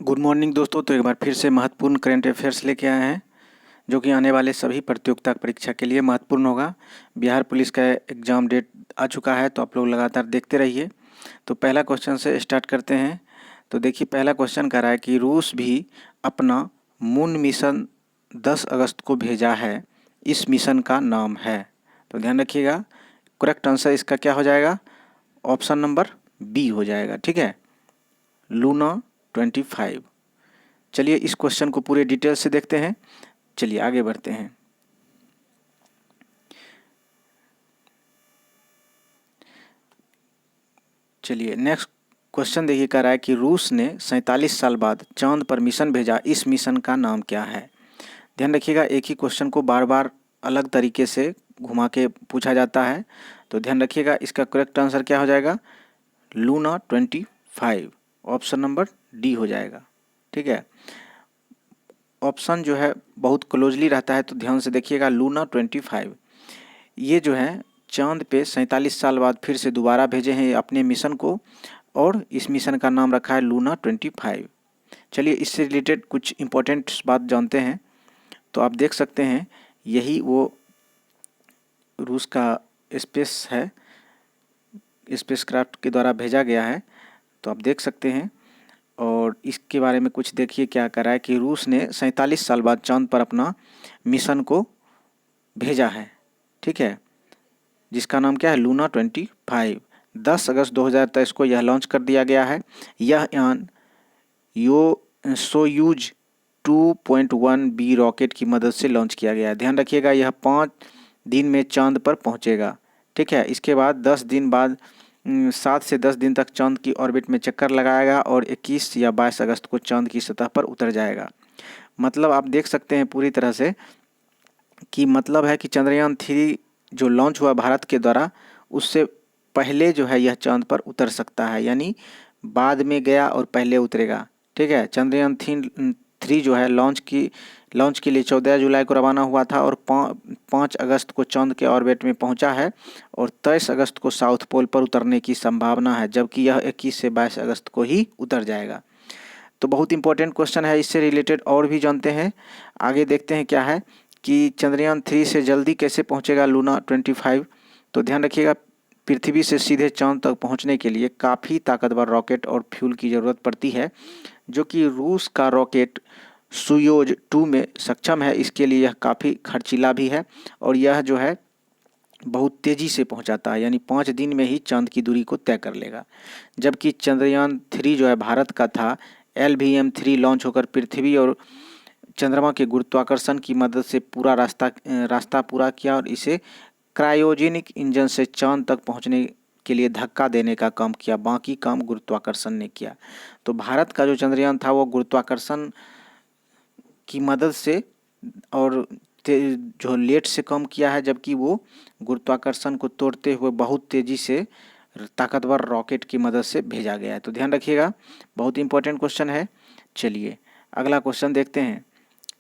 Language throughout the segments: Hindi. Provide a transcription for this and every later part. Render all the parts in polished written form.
गुड मॉर्निंग दोस्तों। तो एक बार फिर से महत्वपूर्ण करंट अफेयर्स लेके आए हैं जो कि आने वाले सभी प्रतियोगिता परीक्षा के लिए महत्वपूर्ण होगा। बिहार पुलिस का एग्ज़ाम डेट आ चुका है, तो आप लोग लगातार देखते रहिए। तो पहला क्वेश्चन से स्टार्ट करते हैं। तो देखिए, पहला क्वेश्चन कह रहा है कि रूस भी अपना मून मिशन 10 अगस्त को भेजा है, इस मिशन का नाम है। तो ध्यान रखिएगा, करेक्ट आंसर इसका क्या हो जाएगा? ऑप्शन नंबर बी हो जाएगा। ठीक है, लूना 25। चलिए इस क्वेश्चन को पूरे डिटेल से देखते हैं। चलिए आगे बढ़ते हैं। चलिए नेक्स्ट क्वेश्चन देखिए, कह रहा है कि रूस ने 47 साल बाद चांद पर मिशन भेजा, इस मिशन का नाम क्या है? ध्यान रखिएगा, एक ही क्वेश्चन को बार बार अलग तरीके से घुमा के पूछा जाता है। तो ध्यान रखिएगा, इसका करेक्ट आंसर क्या हो जाएगा? लूना 25, ऑप्शन नंबर डी हो जाएगा। ठीक है, ऑप्शन जो है बहुत क्लोजली रहता है, तो ध्यान से देखिएगा। लूना 25 ये जो है चांद पे 47 साल बाद फिर से दोबारा भेजे हैं अपने मिशन को, और इस मिशन का नाम रखा है लूना 25। चलिए इससे रिलेटेड कुछ इम्पोर्टेंट बात जानते हैं। तो आप देख सकते हैं, यही वो रूस का स्पेस है, स्पेसक्राफ्ट के द्वारा भेजा गया है। तो आप देख सकते हैं, और इसके बारे में कुछ देखिए क्या कर रहा है कि रूस ने 47 साल बाद चांद पर अपना मिशन को भेजा है। ठीक है, जिसका नाम क्या है? लूना 25। 10 अगस्त 2023 को यह लॉन्च कर दिया गया है। यह यान सोयूज 2.1B रॉकेट की मदद से लॉन्च किया गया है। ध्यान रखिएगा, यह 5 दिन में चांद पर पहुंचेगा। ठीक है, इसके बाद 10 दिन बाद 7 से 10 दिन तक चांद की ऑर्बिट में चक्कर लगाएगा और 21 या 22 अगस्त को चांद की सतह पर उतर जाएगा। मतलब आप देख सकते हैं पूरी तरह से कि मतलब है कि चंद्रयान 3 जो लॉन्च हुआ भारत के द्वारा, उससे पहले जो है यह चांद पर उतर सकता है, यानी बाद में गया और पहले उतरेगा। ठीक है, चंद्रयान 3 जो है लॉन्च के लिए 14 जुलाई को रवाना हुआ था और 5 अगस्त को चांद के ऑर्बिट में पहुंचा है, और 23 अगस्त को साउथ पोल पर उतरने की संभावना है, जबकि यह 21 से 22 अगस्त को ही उतर जाएगा। तो बहुत इंपॉर्टेंट क्वेश्चन है, इससे रिलेटेड और भी जानते हैं। आगे देखते हैं क्या है कि चंद्रयान 3 से जल्दी कैसे पहुंचेगा लूना 25। तो ध्यान रखिएगा, पृथ्वी से सीधे चांद तक पहुंचने के लिए काफ़ी ताकतवर रॉकेट और फ्यूल की ज़रूरत पड़ती है, जो कि रूस का रॉकेट सोयूज 2 में सक्षम है। इसके लिए यह काफ़ी खर्चीला भी है, और यह जो है बहुत तेज़ी से पहुंचाता है, यानी 5 दिन में ही चांद की दूरी को तय कर लेगा। जबकि चंद्रयान 3 जो है भारत का था, LVM-3 लॉन्च होकर पृथ्वी और चंद्रमा के गुरुत्वाकर्षण की मदद से पूरा रास्ता पूरा किया, और इसे क्रायोजेनिक इंजन से चांद तक पहुंचने के लिए धक्का देने का काम किया। बाकी काम गुरुत्वाकर्षण ने किया। तो भारत का जो चंद्रयान था वो गुरुत्वाकर्षण की मदद से और जो लेट से कम किया है, जबकि वो गुरुत्वाकर्षण को तोड़ते हुए बहुत तेज़ी से ताकतवर रॉकेट की मदद से भेजा गया है। तो ध्यान रखिएगा, बहुत इंपॉर्टेंट क्वेश्चन है। चलिए अगला क्वेश्चन देखते हैं।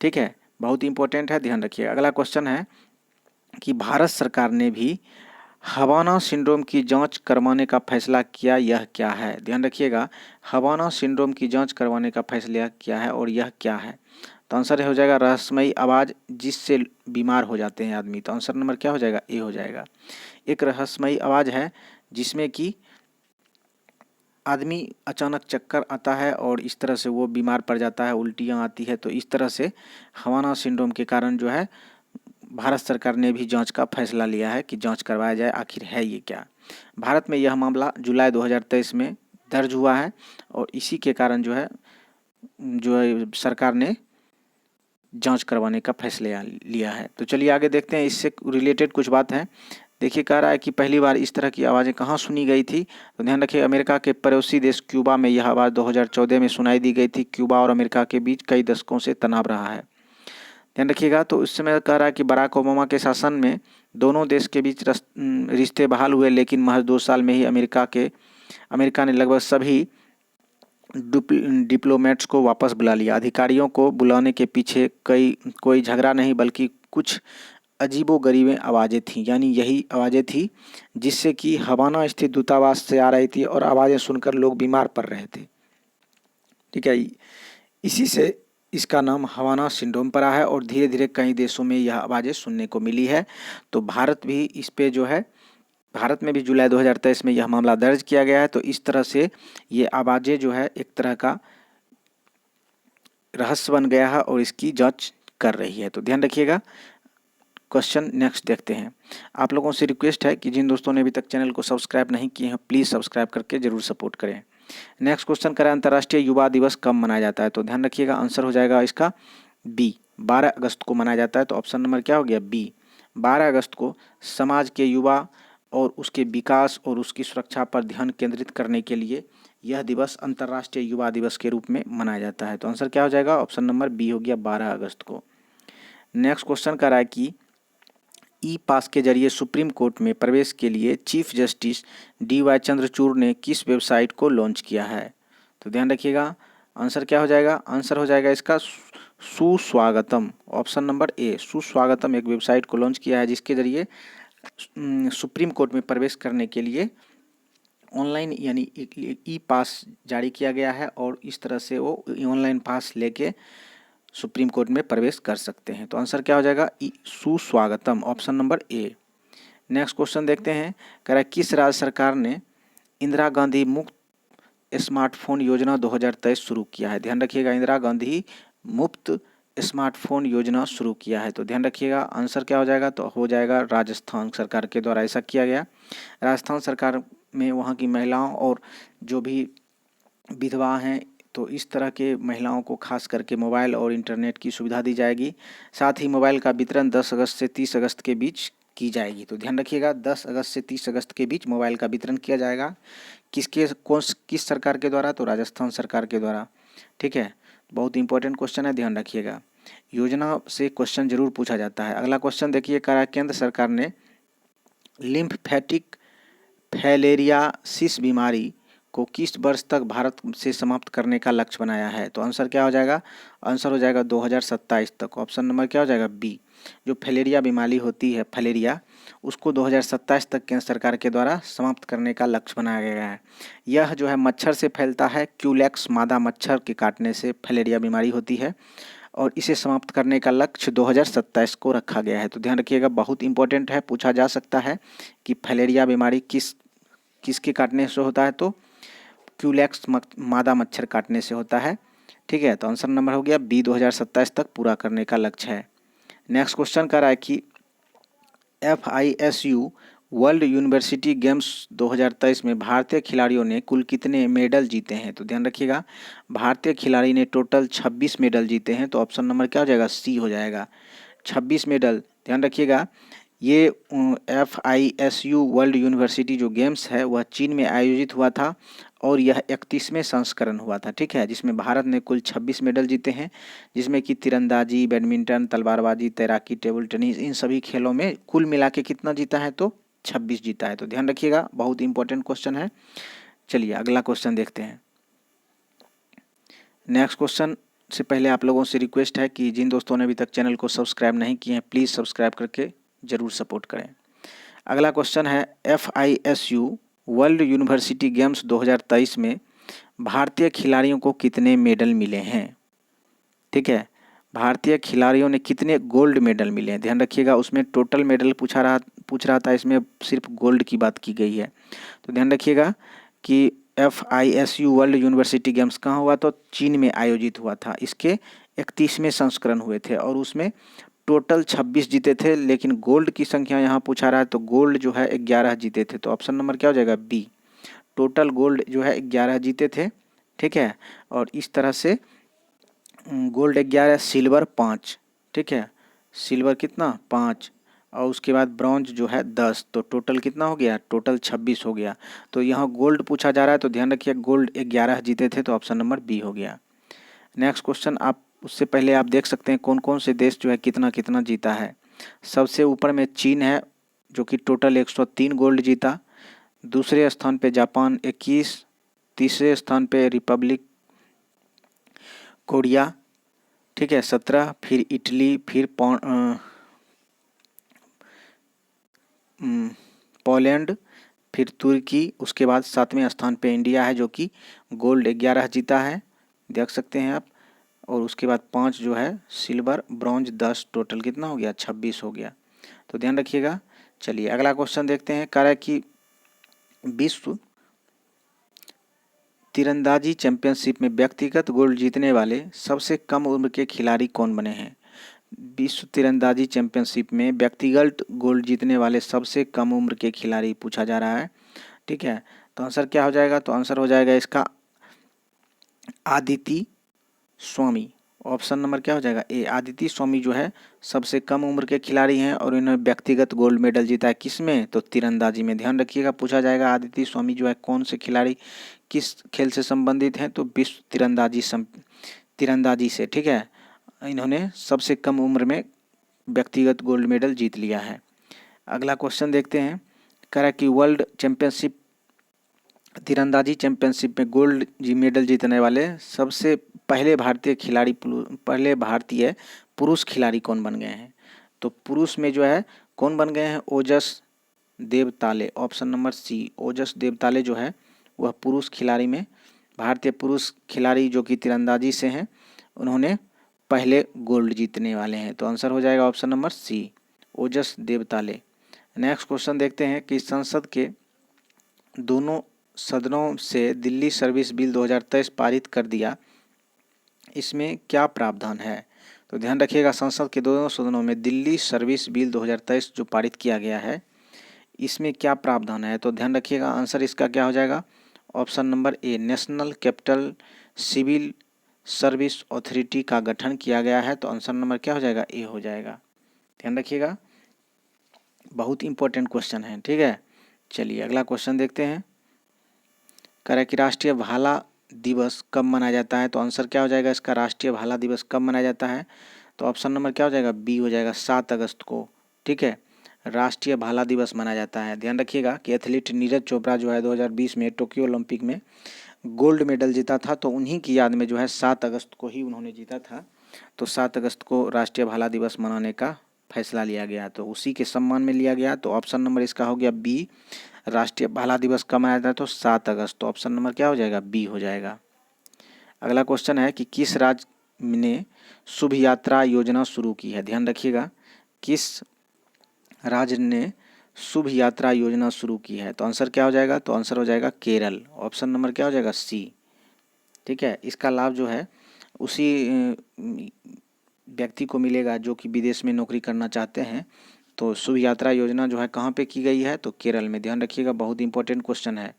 ठीक है, बहुत इंपॉर्टेंट है, ध्यान रखिएगा। अगला क्वेश्चन है कि भारत सरकार ने भी हवाना सिंड्रोम की जांच करवाने का फैसला किया, यह क्या है? ध्यान रखिएगा, हवाना सिंड्रोम की जांच करवाने का फैसला किया है, और यह क्या है? तो आंसर हो जाएगा रहस्यमयी आवाज़, जिससे बीमार हो जाते हैं आदमी। तो आंसर नंबर क्या हो जाएगा? ए हो जाएगा। एक रहस्यमयी आवाज़ है जिसमें कि आदमी अचानक चक्कर आता है और इस तरह से वो बीमार पड़ जाता है, उल्टियाँ आती है। तो इस तरह से हवाना सिंड्रोम के कारण जो है भारत सरकार ने भी जांच का फैसला लिया है कि जांच करवाया जाए, आखिर है ये क्या। भारत में यह मामला जुलाई 2023 में दर्ज हुआ है, और इसी के कारण जो है सरकार ने जांच करवाने का फैसला लिया है। तो चलिए आगे देखते हैं, इससे रिलेटेड कुछ बात है। देखिए, कह रहा है कि पहली बार इस तरह की आवाज़ें कहाँ सुनी गई थी? तो ध्यान रखिए, अमेरिका के पड़ोसी देश क्यूबा में यह आवाज़ 2014 में सुनाई दी गई थी। क्यूबा और अमेरिका के बीच कई दशकों से तनाव रहा है। ध्यान रखिएगा, तो इस समय कह रहा है कि बराक ओबामा के शासन में दोनों देश के बीच रिश्ते बहाल हुए, लेकिन महज 2 साल में ही अमेरिका ने लगभग सभी डिप्लोमेट्स को वापस बुला लिया। अधिकारियों को बुलाने के पीछे कोई झगड़ा नहीं, बल्कि कुछ अजीबोगरीबें आवाज़ें थीं, यानी यही आवाज़ें थी जिससे कि हवाना स्थित दूतावास से आ रही थी, और आवाज़ें सुनकर लोग बीमार पड़ रहे थे। ठीक है, इसी से इसका नाम हवाना सिंड्रोम पड़ा है और धीरे धीरे कई देशों में यह आवाज़ें सुनने को मिली है। तो भारत भी इस पे जो है, भारत में भी जुलाई 2023 में यह मामला दर्ज किया गया है। तो इस तरह से ये आवाज़ें जो है एक तरह का रहस्य बन गया है और इसकी जांच कर रही है। तो ध्यान रखिएगा। क्वेश्चन नेक्स्ट देखते हैं। आप लोगों से रिक्वेस्ट है कि जिन दोस्तों ने अभी तक चैनल को सब्सक्राइब नहीं किए हैं प्लीज़ सब्सक्राइब करके जरूर सपोर्ट करें। नेक्स्ट क्वेश्चन करें, अंतर्राष्ट्रीय युवा दिवस कब मनाया जाता है? तो ध्यान रखिएगा, आंसर हो जाएगा इसका बी, 12 अगस्त को मनाया जाता है। तो ऑप्शन नंबर क्या हो गया? बी। 12 अगस्त को समाज के युवा और उसके विकास और उसकी सुरक्षा पर ध्यान केंद्रित करने के लिए यह दिवस अंतर्राष्ट्रीय युवा दिवस के रूप में मनाया जाता है। तो आंसर क्या हो जाएगा? ऑप्शन नंबर बी हो गया, 12 अगस्त को। नेक्स्ट क्वेश्चन कर रहा है कि ई पास के जरिए सुप्रीम कोर्ट में प्रवेश के लिए चीफ जस्टिस DY चंद्रचूड़ ने किस वेबसाइट को लॉन्च किया है? तो ध्यान रखिएगा, आंसर क्या हो जाएगा? आंसर हो जाएगा इसका सुस्वागतम। ऑप्शन नंबर ए, सुस्वागतम एक वेबसाइट को लॉन्च किया है जिसके जरिए सुप्रीम कोर्ट में प्रवेश करने के लिए ऑनलाइन यानी ई पास जारी किया गया है और इस तरह से वो ऑनलाइन पास लेके सुप्रीम कोर्ट में प्रवेश कर सकते हैं। तो आंसर क्या हो जाएगा? सुस्वागतम, option number A. Next question देखते हैं। कह रहा है किस राज्य सरकार ने इंदिरा गांधी मुफ्त स्मार्टफोन योजना 2023 शुरू किया है? ध्यान रखिएगा, इंदिरा गांधी मुफ्त स्मार्टफोन योजना शुरू किया है। तो ध्यान रखिएगा, आंसर क्या हो जाएगा? तो हो जाएगा राजस्थान सरकार के द्वारा ऐसा किया गया। राजस्थान सरकार में वहाँ की महिलाओं और जो भी विधवा हैं तो इस तरह के महिलाओं को खास करके मोबाइल और इंटरनेट की सुविधा दी जाएगी। साथ ही मोबाइल का वितरण 10 अगस्त से 30 अगस्त के बीच की जाएगी। तो ध्यान रखिएगा, 10 अगस्त से 30 अगस्त के बीच मोबाइल का वितरण किया जाएगा। किस सरकार के द्वारा? तो राजस्थान सरकार के द्वारा। ठीक है, बहुत इंपॉर्टेंट क्वेश्चन है, ध्यान रखिएगा। योजना से क्वेश्चन जरूर पूछा जाता है। अगला क्वेश्चन देखिए, कहा केंद्र सरकार ने लिम्फेटिक फैलेरियासिस बीमारी को किस वर्ष तक भारत से समाप्त करने का लक्ष्य बनाया है? तो आंसर क्या हो जाएगा? आंसर हो जाएगा 2027 तक। ऑप्शन नंबर क्या हो जाएगा? बी। जो फैलेरिया बीमारी होती है, फैलेरिया, उसको 2027 तक केंद्र सरकार के द्वारा समाप्त करने का लक्ष्य बनाया गया है। यह जो है मच्छर से फैलता है, क्यूलेक्स मादा मच्छर के काटने से फैलेरिया बीमारी होती है और इसे समाप्त करने का लक्ष्य 2027 को रखा गया है। तो ध्यान रखिएगा, बहुत इंपॉर्टेंट है, पूछा जा सकता है कि फैलेरिया बीमारी किसके काटने से होता है? तो क्यूलेक्स मादा मच्छर काटने से होता है। ठीक है, तो आंसर नंबर हो गया बी, 2027 तक पूरा करने का लक्ष्य है। नेक्स्ट क्वेश्चन कर रहा है कि FISU वर्ल्ड यूनिवर्सिटी गेम्स 2023 में भारतीय खिलाड़ियों ने कुल कितने मेडल जीते हैं? तो ध्यान रखिएगा, भारतीय खिलाड़ी ने टोटल 26 मेडल जीते हैं। तो ऑप्शन नंबर क्या हो जाएगा? सी हो जाएगा, 26 मेडल। ध्यान रखिएगा, ये FISU वर्ल्ड यूनिवर्सिटी जो गेम्स है वह चीन में आयोजित हुआ था और यह 31वें संस्करण हुआ था। ठीक है, जिसमें भारत ने कुल 26 मेडल जीते हैं, जिसमें कि तीरंदाजी, बैडमिंटन, तलवारबाजी, तैराकी, टेबल टेनिस, इन सभी खेलों में कुल मिला के कितना जीता है? तो 26 जीता है। तो ध्यान रखिएगा, बहुत इंपॉर्टेंट क्वेश्चन है। चलिए अगला क्वेश्चन देखते हैं। नेक्स्ट क्वेश्चन से पहले आप लोगों से रिक्वेस्ट है कि जिन दोस्तों ने अभी तक चैनल को सब्सक्राइब नहीं किए हैं प्लीज़ सब्सक्राइब करके ज़रूर सपोर्ट करें। अगला क्वेश्चन है, FISU वर्ल्ड यूनिवर्सिटी गेम्स 2023 में भारतीय खिलाड़ियों को कितने मेडल मिले हैं? ठीक है, भारतीय खिलाड़ियों ने कितने गोल्ड मेडल मिले हैं? ध्यान रखिएगा, उसमें टोटल मेडल पूछ रहा था, इसमें सिर्फ गोल्ड की बात की गई है। तो ध्यान रखिएगा कि FISU वर्ल्ड यूनिवर्सिटी गेम्स कहाँ हुआ? तो चीन में आयोजित हुआ था। इसके 31वें संस्करण हुए थे और उसमें टोटल 26 जीते थे, लेकिन गोल्ड की संख्या यहाँ पूछा रहा है तो गोल्ड जो है 11 जीते थे। तो ऑप्शन नंबर क्या हो जाएगा? बी। टोटल गोल्ड जो है 11 जीते थे। ठीक है, और इस तरह से गोल्ड 11, सिल्वर 5। ठीक है, सिल्वर कितना? 5, और उसके बाद ब्रॉन्ज जो है 10। तो टोटल कितना हो गया? टोटल 26 हो गया। तो यहाँ गोल्ड पूछा जा रहा है तो ध्यान रखिए, गोल्ड 11 जीते थे। तो ऑप्शन नंबर बी हो गया। नेक्स्ट क्वेश्चन, आप उससे पहले आप देख सकते हैं कौन कौन से देश जो है कितना कितना जीता है। सबसे ऊपर में चीन है जो कि टोटल 103 गोल्ड जीता। दूसरे स्थान पे जापान 21, तीसरे स्थान पे रिपब्लिक कोरिया, ठीक है, 17, फिर इटली, फिर पोलैंड, फिर तुर्की, उसके बाद 7वें स्थान पे इंडिया है जो कि गोल्ड 11 जीता है। देख सकते हैं आप। और उसके बाद 5 जो है सिल्वर, ब्रॉन्ज 10, टोटल कितना हो गया 26 हो गया। तो ध्यान रखिएगा। चलिए अगला क्वेश्चन देखते हैं। कह रहा है कि विश्व तीरंदाजी चैंपियनशिप में व्यक्तिगत गोल्ड जीतने वाले सबसे कम उम्र के खिलाड़ी कौन बने हैं? विश्व तीरंदाजी चैंपियनशिप में व्यक्तिगत गोल्ड जीतने वाले सबसे कम उम्र के खिलाड़ी पूछा जा रहा है। ठीक है, तो आंसर क्या हो जाएगा? तो आंसर हो जाएगा इसका आदिति स्वामी। ऑप्शन नंबर क्या हो जाएगा? ए। आदिति स्वामी जो है सबसे कम उम्र के खिलाड़ी हैं और इन्होंने व्यक्तिगत गोल्ड मेडल जीता है। किस में? तो तीरंदाजी में। ध्यान रखिएगा, पूछा जाएगा आदिति स्वामी जो है कौन से खिलाड़ी किस खेल से संबंधित हैं? तो विश्व तीरंदाजी से। ठीक है, इन्होंने सबसे कम उम्र में व्यक्तिगत गोल्ड मेडल जीत लिया है। अगला क्वेश्चन देखते हैं। कह रहा है कि वर्ल्ड चैंपियनशिप तीरंदाजी चैंपियनशिप में गोल्ड मेडल जीतने वाले सबसे पहले भारतीय पुरुष खिलाड़ी कौन बन गए हैं? तो पुरुष में जो है कौन बन गए हैं? ओजस देवताले। ऑप्शन नंबर सी, ओजस देवताले जो है वह पुरुष खिलाड़ी में भारतीय पुरुष खिलाड़ी जो कि तीरंदाजी से हैं, उन्होंने पहले गोल्ड जीतने वाले हैं। तो आंसर हो जाएगा ऑप्शन नंबर सी, ओजस देवताले। नेक्स्ट क्वेश्चन देखते हैं कि संसद के दोनों सदनों से दिल्ली सर्विस बिल 2023 पारित कर दिया, इसमें क्या प्रावधान है? तो ध्यान रखिएगा, संसद के दोनों सदनों में दिल्ली सर्विस बिल 2023 जो पारित किया गया है, इसमें क्या प्रावधान है? तो ध्यान रखिएगा, आंसर इसका क्या हो जाएगा? Option number A, national capital civil service authority का गठन किया गया है। तो आंसर नंबर क्या हो जाएगा? ए हो जाएगा। ध्यान रखिएगा, बहुत इंपॉर्टेंट क्वेश्चन है। ठीक है, चलिए अगला क्वेश्चन देखते हैं। कह रहा है कि राष्ट्रीय भाला दिवस कब मनाया जाता है? तो आंसर क्या हो जाएगा इसका? राष्ट्रीय भाला दिवस कब मनाया जाता है? तो ऑप्शन नंबर क्या हो जाएगा? बी हो जाएगा, 7 अगस्त को। ठीक है, राष्ट्रीय भाला दिवस मनाया जाता है। ध्यान रखिएगा कि एथलीट नीरज चोपड़ा जो है 2020 में टोक्यो ओलंपिक में गोल्ड मेडल जीता था, तो उन्हीं की याद में जो है 7 अगस्त को ही उन्होंने जीता था। तो 7 अगस्त को राष्ट्रीय भाला दिवस मनाने का फैसला लिया गया, तो उसी के सम्मान में लिया गया। तो ऑप्शन नंबर इसका हो गया बी, राष्ट्रीय भाला दिवस कब मनाया जाता है? तो 7 अगस्त। तो ऑप्शन नंबर क्या हो जाएगा? बी हो जाएगा। अगला क्वेश्चन है कि किस राज्य ने शुभ यात्रा योजना शुरू की है? ध्यान रखिएगा, किस राज्य ने शुभ यात्रा योजना शुरू की है? तो आंसर क्या हो जाएगा? तो आंसर हो जाएगा केरल। ऑप्शन नंबर क्या हो जाएगा? सी। ठीक है, इसका लाभ जो है उसी व्यक्ति को मिलेगा जो कि विदेश में नौकरी करना चाहते हैं। तो शुभ यात्रा योजना जो है कहाँ पे की गई है? तो केरल में। ध्यान रखिएगा, बहुत इंपॉर्टेंट क्वेश्चन है।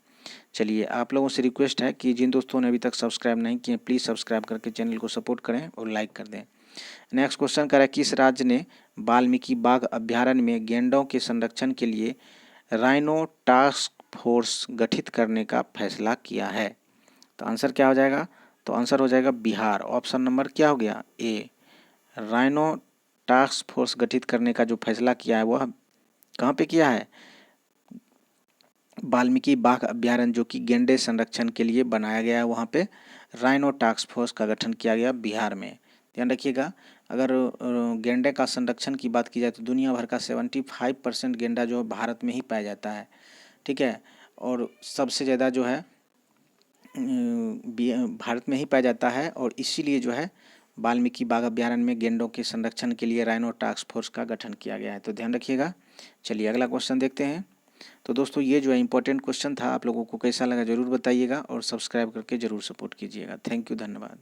चलिए, आप लोगों से रिक्वेस्ट है कि जिन दोस्तों ने अभी तक सब्सक्राइब नहीं किए, प्लीज़ सब्सक्राइब करके चैनल को सपोर्ट करें और लाइक कर दें। नेक्स्ट क्वेश्चन कर रहा है, किस राज्य ने वाल्मीकि बाघ अभ्यारण्य में गैंडों के संरक्षण के लिए राइनो टास्क फोर्स गठित करने का फैसला किया है? तो आंसर क्या हो जाएगा? तो आंसर हो जाएगा बिहार। ऑप्शन नंबर क्या हो गया? ए। राइनो टास्क फोर्स गठित करने का जो फैसला किया है वह कहाँ पे किया है? वाल्मीकि बाघ अभ्यारण्य जो कि गैंडे संरक्षण के लिए बनाया गया है, वहाँ पे राइनो टास्क फोर्स का गठन किया गया बिहार में। ध्यान रखिएगा, अगर गैंडे का संरक्षण की बात की जाए तो दुनिया भर का 75% गैंडा जो है भारत में ही पाया जाता है। ठीक है, और सबसे ज़्यादा जो है भारत में ही पाया जाता है, और इसीलिए जो है वाल्मीकि बाघ अभ्यारण्य में गैंडों के संरक्षण के लिए राइनो टास्क फोर्स का गठन किया गया है। तो ध्यान रखिएगा। चलिए अगला क्वेश्चन देखते हैं। तो दोस्तों, ये जो है इंपॉर्टेंट क्वेश्चन था, आप लोगों को कैसा लगा ज़रूर बताइएगा और सब्सक्राइब करके ज़रूर सपोर्ट कीजिएगा। थैंक यू, धन्यवाद।